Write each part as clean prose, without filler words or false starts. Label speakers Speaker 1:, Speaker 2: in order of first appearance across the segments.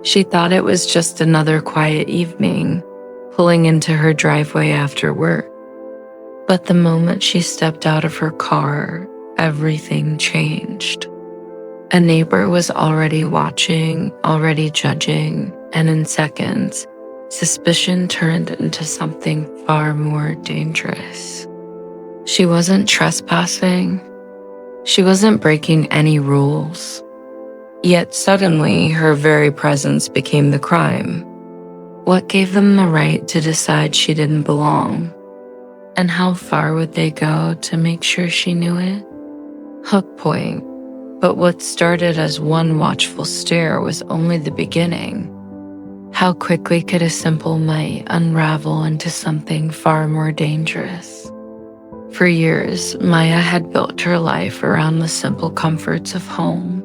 Speaker 1: She thought it was just another quiet evening, pulling into her driveway after work. But the moment she stepped out of her car, everything changed. A neighbor was already watching, already judging, and in seconds, suspicion turned into something far more dangerous. She wasn't trespassing. She wasn't breaking any rules. Yet suddenly, her very presence became the crime. What gave them the right to decide she didn't belong? And how far would they go to make sure she knew it? Hook point. But what started as one watchful stare was only the beginning. How quickly could a simple mite unravel into something far more dangerous? For years, Maya had built her life around the simple comforts of home.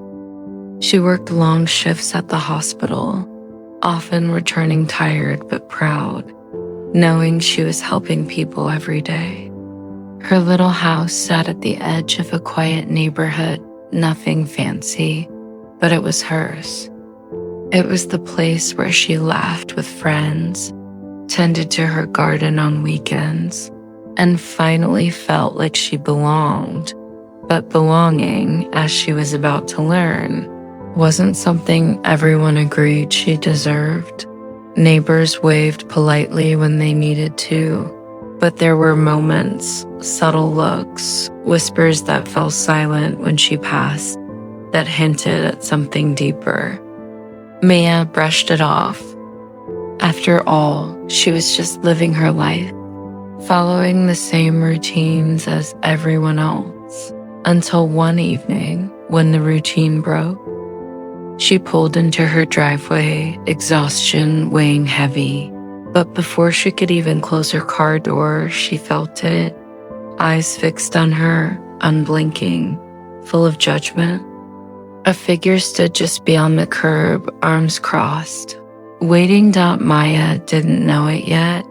Speaker 1: She worked long shifts at the hospital, often returning tired but proud, knowing she was helping people every day. Her little house sat at the edge of a quiet neighborhood, nothing fancy, but it was hers. It was the place where she laughed with friends, tended to her garden on weekends, and finally felt like she belonged. But belonging, as she was about to learn, wasn't something everyone agreed she deserved. Neighbors waved politely when they needed to, but there were moments, subtle looks, whispers that fell silent when she passed, that hinted at something deeper. Maya brushed it off. After all, she was just living her life, following the same routines as everyone else, until one evening, when the routine broke, she pulled into her driveway, exhaustion weighing heavy. But before she could even close her car door, she felt it, eyes fixed on her, unblinking, full of judgment. A figure stood just beyond the curb, arms crossed. Waiting. Maya didn't know it yet,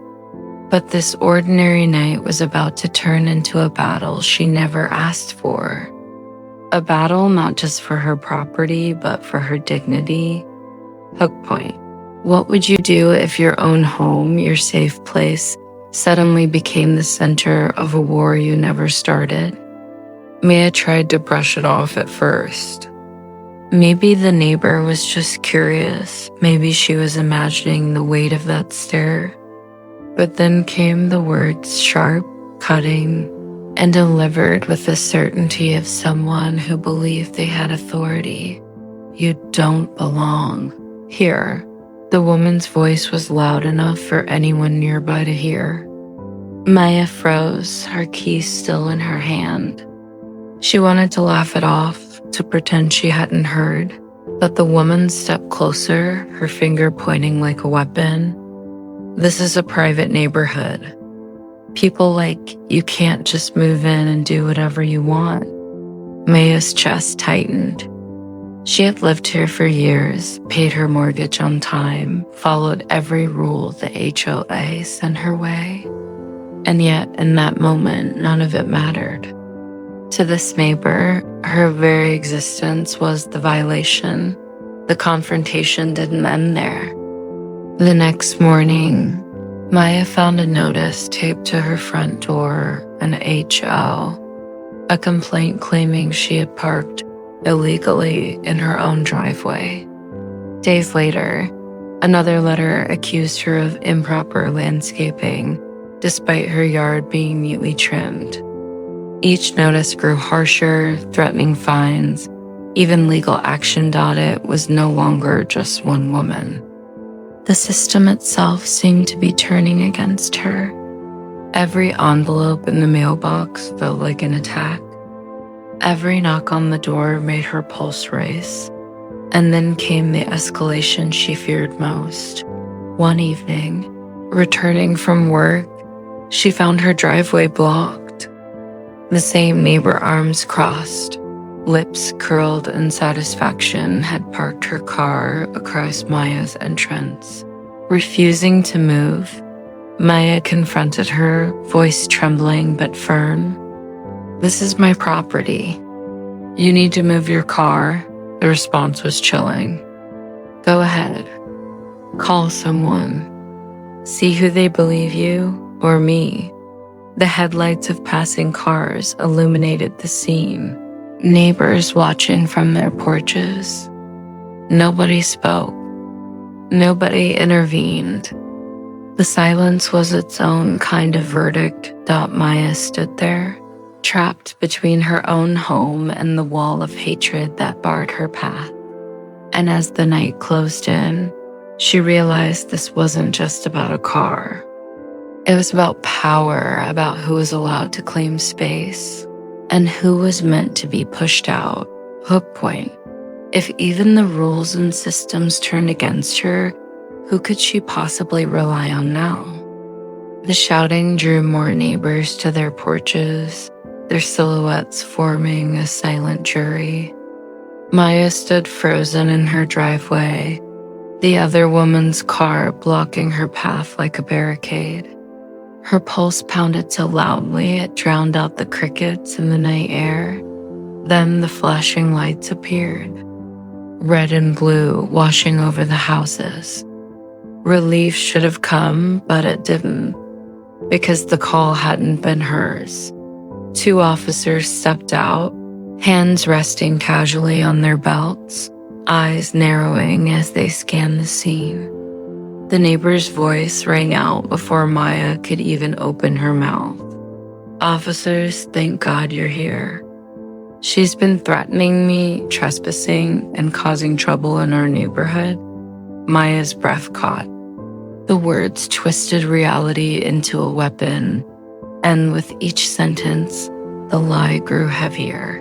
Speaker 1: but this ordinary night was about to turn into a battle she never asked for. A battle not just for her property, but for her dignity. Hook point. What would you do if your own home, your safe place, suddenly became the center of a war you never started? Maya tried to brush it off at first. Maybe the neighbor was just curious. Maybe she was imagining the weight of that stare. But then came the words, sharp, cutting, and delivered with the certainty of someone who believed they had authority. You don't belong here. The woman's voice was loud enough for anyone nearby to hear. Maya froze, her keys still in her hand. She wanted to laugh it off, to pretend she hadn't heard, but the woman stepped closer, her finger pointing like a weapon. This is a private neighborhood. People like you can't just move in and do whatever you want. Maya's chest tightened. She had lived here for years, paid her mortgage on time, followed every rule the HOA sent her way. And yet, in that moment, none of it mattered. To this neighbor, her very existence was the violation. The confrontation didn't end there. The next morning, Maya found a notice taped to her front door, an HO, a complaint claiming she had parked illegally in her own driveway. Days later, another letter accused her of improper landscaping, despite her yard being neatly trimmed. Each notice grew harsher, threatening fines. Even legal action. It was no longer just one woman. The system itself seemed to be turning against her. Every envelope in the mailbox felt like an attack. Every knock on the door made her pulse race. And then came the escalation she feared most. One evening, returning from work, she found her driveway blocked. The same neighbor, arms crossed, lips curled in satisfaction, had parked her car across Maya's entrance. Refusing to move, Maya confronted her, voice trembling but firm. "This is my property. You need to move your car." The response was chilling. Go ahead, call someone. See who they believe, you or me. The headlights of passing cars illuminated the scene. Neighbors watching from their porches. Nobody spoke. Nobody intervened. The silence was its own kind of verdict. Maya stood there, trapped between her own home and the wall of hatred that barred her path. And as the night closed in, she realized this wasn't just about a car. It was about power, about who was allowed to claim space, and who was meant to be pushed out. Hook point. If even the rules and systems turned against her, who could she possibly rely on now? The shouting drew more neighbors to their porches, their silhouettes forming a silent jury. Maya stood frozen in her driveway, the other woman's car blocking her path like a barricade. Her pulse pounded so loudly it drowned out the crickets in the night air. Then the flashing lights appeared, red and blue washing over the houses. Relief should have come, but it didn't, because the call hadn't been hers. 2 officers stepped out, hands resting casually on their belts, eyes narrowing as they scanned the scene. The neighbor's voice rang out before Maya could even open her mouth. Officers, thank God you're here. She's been threatening me, trespassing, and causing trouble in our neighborhood. Maya's breath caught. The words twisted reality into a weapon, and with each sentence, the lie grew heavier.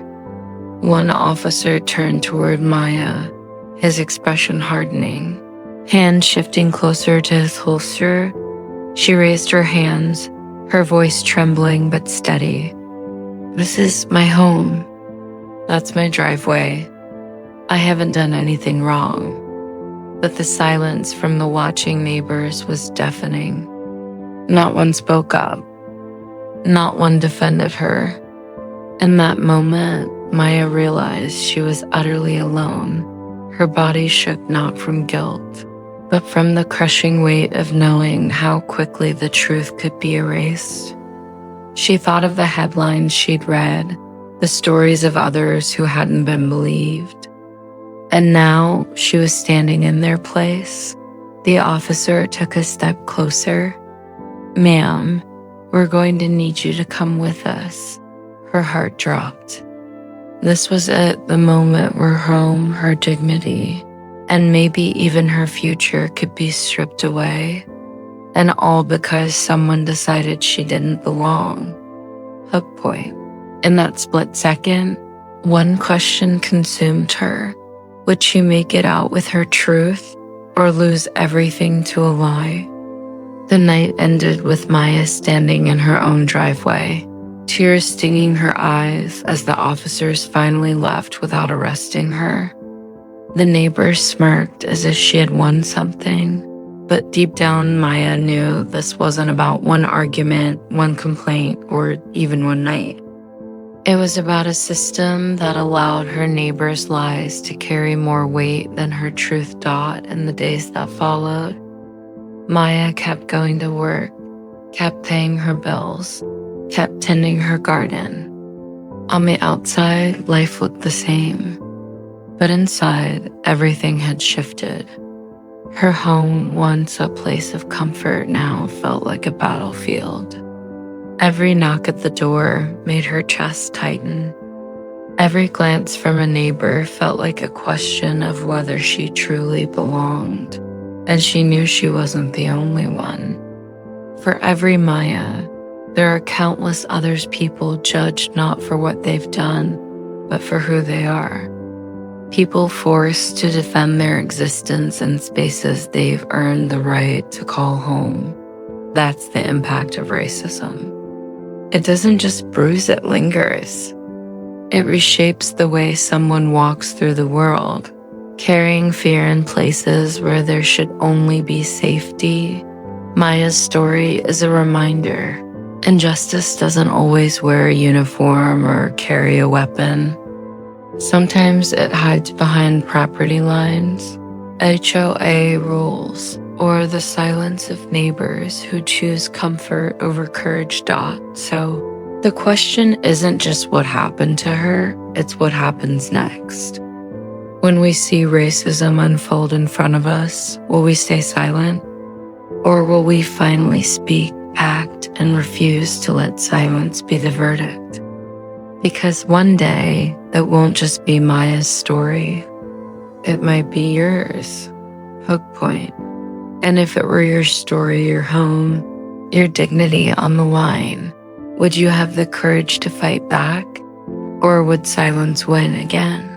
Speaker 1: One officer turned toward Maya, his expression hardening. Hand shifting closer to his holster, she raised her hands, her voice trembling but steady. This is my home. That's my driveway. I haven't done anything wrong. But the silence from the watching neighbors was deafening. Not one spoke up. Not one defended her. In that moment, Maya realized she was utterly alone. Her body shook not from guilt, but from the crushing weight of knowing how quickly the truth could be erased. She thought of the headlines she'd read, the stories of others who hadn't been believed. And now she was standing in their place. The officer took a step closer. Ma'am, we're going to need you to come with us. Her heart dropped. This was it, the moment where home, her dignity, and maybe even her future could be stripped away, and all because someone decided she didn't belong. Hook point. In that split second, one question consumed her. Would she make it out with her truth, or lose everything to a lie? The night ended with Maya standing in her own driveway, tears stinging her eyes as the officers finally left without arresting her. The neighbors smirked as if she had won something, but deep down Maya knew this wasn't about one argument, one complaint, or even one night. It was about a system that allowed her neighbors' lies to carry more weight than her truth dot in the days that followed. Maya kept going to work, kept paying her bills, kept tending her garden. On the outside, life looked the same. But inside, everything had shifted. Her home, once a place of comfort, now felt like a battlefield. Every knock at the door made her chest tighten. Every glance from a neighbor felt like a question of whether she truly belonged, and she knew she wasn't the only one. For every Maya, there are countless others people judged not for what they've done, but for who they are. People forced to defend their existence in spaces they've earned the right to call home. That's the impact of racism. It doesn't just bruise, it lingers. It reshapes the way someone walks through the world, carrying fear in places where there should only be safety. Maya's story is a reminder. Injustice doesn't always wear a uniform or carry a weapon. Sometimes it hides behind property lines, HOA rules, or the silence of neighbors who choose comfort over courage. So the question isn't just what happened to her, it's what happens next. When we see racism unfold in front of us, will we stay silent? Or will we finally speak, act, and refuse to let silence be the verdict? Because one day, that won't just be Maya's story. It might be yours. Hook point. And if it were your story, your home, your dignity on the line, would you have the courage to fight back? Or would silence win again?